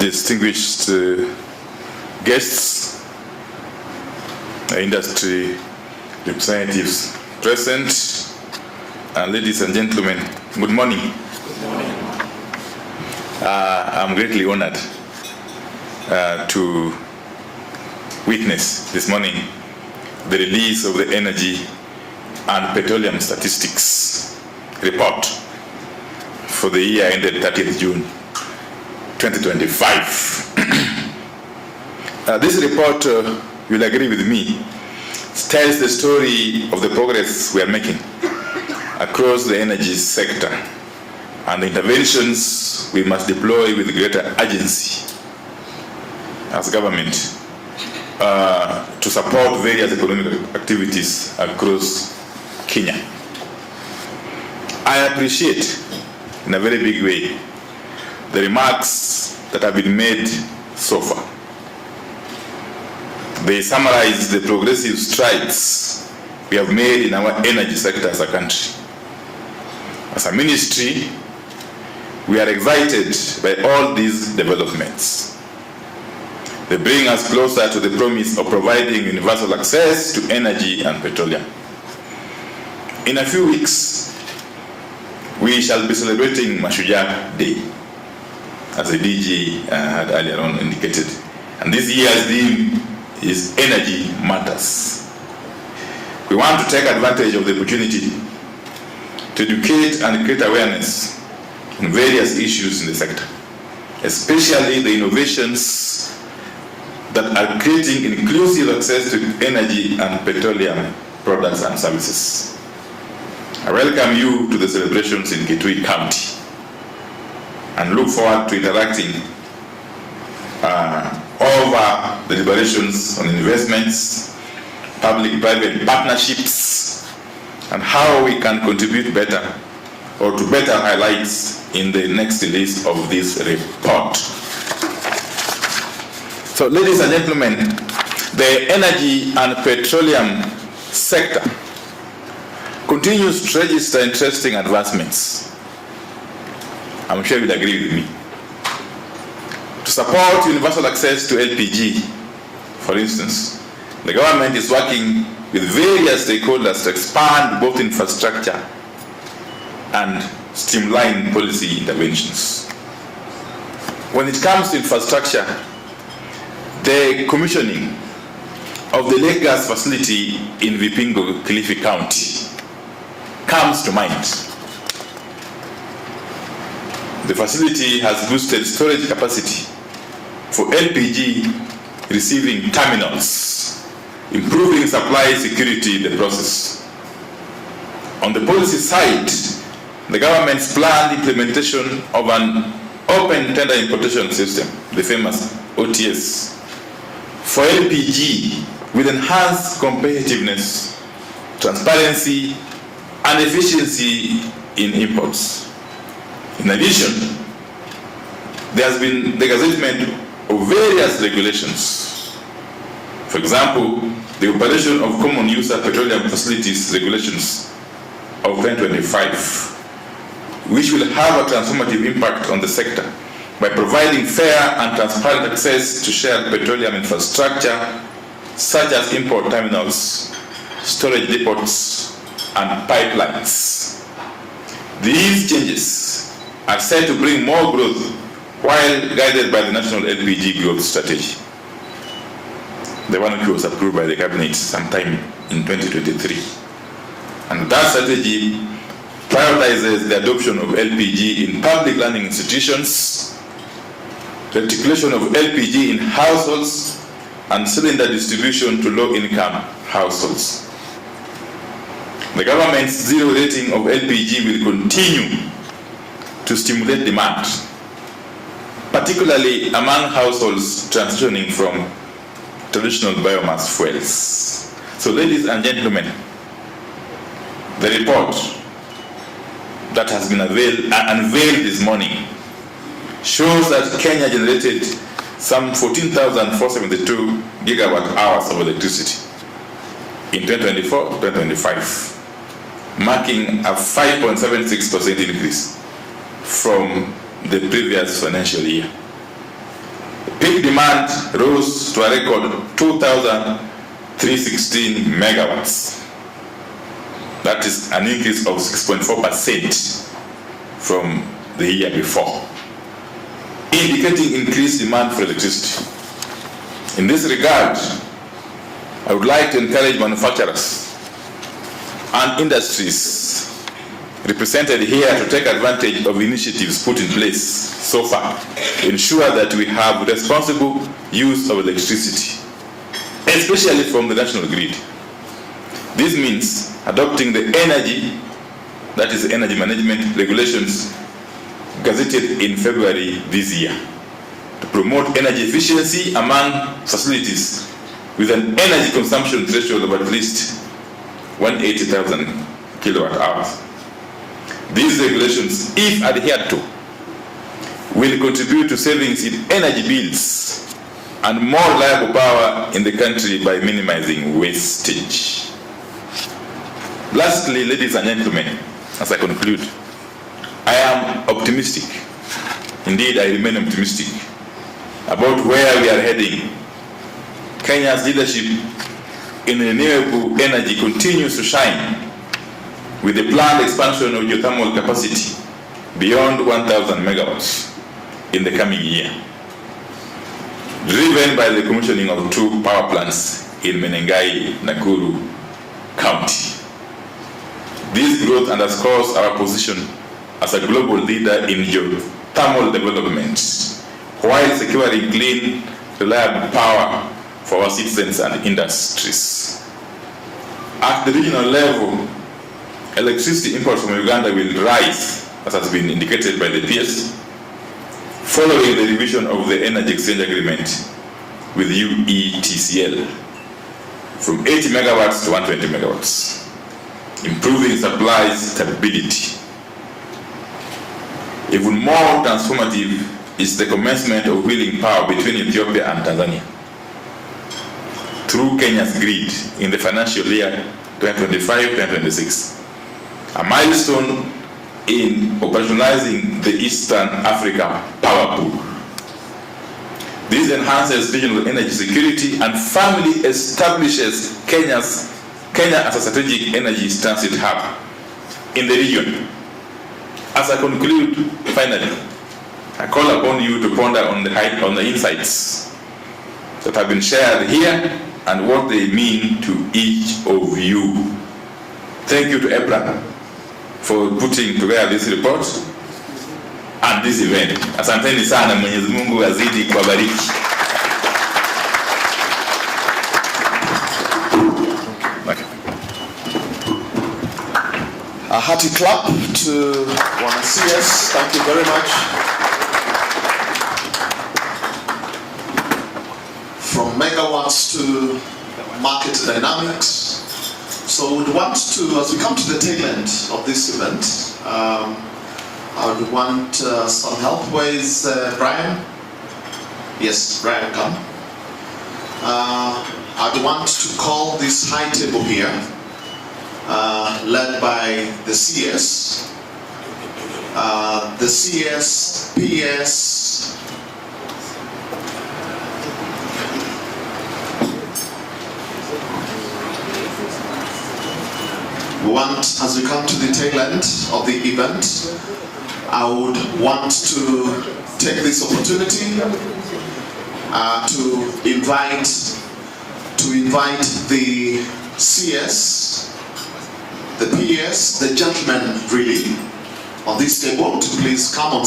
distinguished guests, industry representatives present, and ladies and gentlemen, good morning. Good morning. I'm greatly honored to witness this morning the release of the Energy and Petroleum Statistics Report for the year ended 30th June 2025. This report, you'll agree with me, tells the story of the progress we are making across the energy sector and the interventions we must deploy with greater urgency as government to support various economic activities across Kenya. I appreciate in a very big way the remarks that have been made so far. They summarize the progressive strides we have made in our energy sector as a country. As a ministry, we are excited by all these developments. They bring us closer to the promise of providing universal access to energy and petroleum. In a few weeks, we shall be celebrating Mashujaa Day, as the DG had earlier on indicated. And this year's theme is Energy Matters. We want to take advantage of the opportunity to educate and create awareness on various issues in the sector, especially the innovations that are creating inclusive access to energy and petroleum products and services. I welcome you to the celebrations in Kitui County and look forward to interacting over the deliberations on investments, public-private partnerships, and how we can contribute better or to better highlights in the next release of this report. So, ladies and gentlemen, the energy and petroleum sector continues to register interesting advancements. I'm sure you'll agree with me. To support universal access to LPG, for instance, the government is working with various stakeholders to expand both infrastructure and streamline policy interventions. When it comes to infrastructure, the commissioning of the lake gas facility in Vipingo, Kilifi County comes to mind. The facility has boosted storage capacity for LPG receiving terminals, improving supply security in the process. On the policy side, the government's planned implementation of an open tender importation system, the famous OTS, for LPG will enhance competitiveness, transparency, and efficiency in imports. In addition, there has been the gazettement of various regulations. For example, the operation of common user petroleum facilities regulations of 2025, which will have a transformative impact on the sector by providing fair and transparent access to shared petroleum infrastructure such as import terminals, storage depots, and pipelines. These changes are set to bring more growth while guided by the National LPG Growth Strategy. The one which was approved by the Cabinet sometime in 2023. And that strategy prioritizes the adoption of LPG in public learning institutions, reticulation of LPG in households, and cylinder distribution to low-income households. The government's zero rating of LPG will continue to stimulate demand, particularly among households transitioning from traditional biomass fuels. So, ladies and gentlemen, the report that has been unveiled this morning shows that Kenya generated some 14,472 gigawatt hours of electricity in 2024-2025, marking a 5.76% increase from the previous financial year. Peak demand rose to a record 2,316 megawatts. That is an increase of 6.4% from the year before, indicating increased demand for electricity. In this regard, I would like to encourage manufacturers and industries represented here to take advantage of initiatives put in place so far to ensure that we have responsible use of electricity, especially from the national grid. This means adopting the energy management regulations gazetted in February this year to promote energy efficiency among facilities with an energy consumption threshold of at least 180,000 kilowatt hours. These regulations, if adhered to, will contribute to savings in energy bills and more reliable power in the country by minimizing wastage. Lastly, ladies and gentlemen, as I conclude, I am optimistic. Indeed, I remain optimistic about where we are heading. Kenya's leadership in renewable energy continues to shine with the planned expansion of geothermal capacity beyond 1,000 megawatts in the coming year, driven by the commissioning of 2 power plants in Wandayi, Nakuru County. This growth underscores our position as a global leader in geothermal development, while securing clean, reliable power for our citizens and industries. At the regional level, electricity imports from Uganda will rise, as has been indicated by the PS, following the revision of the Energy Exchange Agreement with UETCL from 80 megawatts to 120 megawatts, improving supply stability. Even more transformative is the commencement of wheeling power between Ethiopia and Tanzania through Kenya's grid in the financial year 2025-2026, a milestone in operationalizing the Eastern Africa Power Pool. This enhances regional energy security and firmly establishes Kenya as a strategic energy transit hub in the region. As I conclude, finally, I call upon you to ponder on the insights that have been shared here and what they mean to each of you. Thank you to EPRA for putting together this report and this event. Asanteni sana, Mwenyezi Mungu azidi kuwabariki. A hearty clap to Wandayi. Thank you very much. From megawatts to market dynamics. So we'd want to, as we come to the tail end of this event, I would want some help. Where is Brian? Yes, Brian, come. I'd want to call this high table here, led by the CS, PS, as we come to the tail end of the event, I would want to take this opportunity to invite the CS, the PS, the gentlemen really on this table to please come on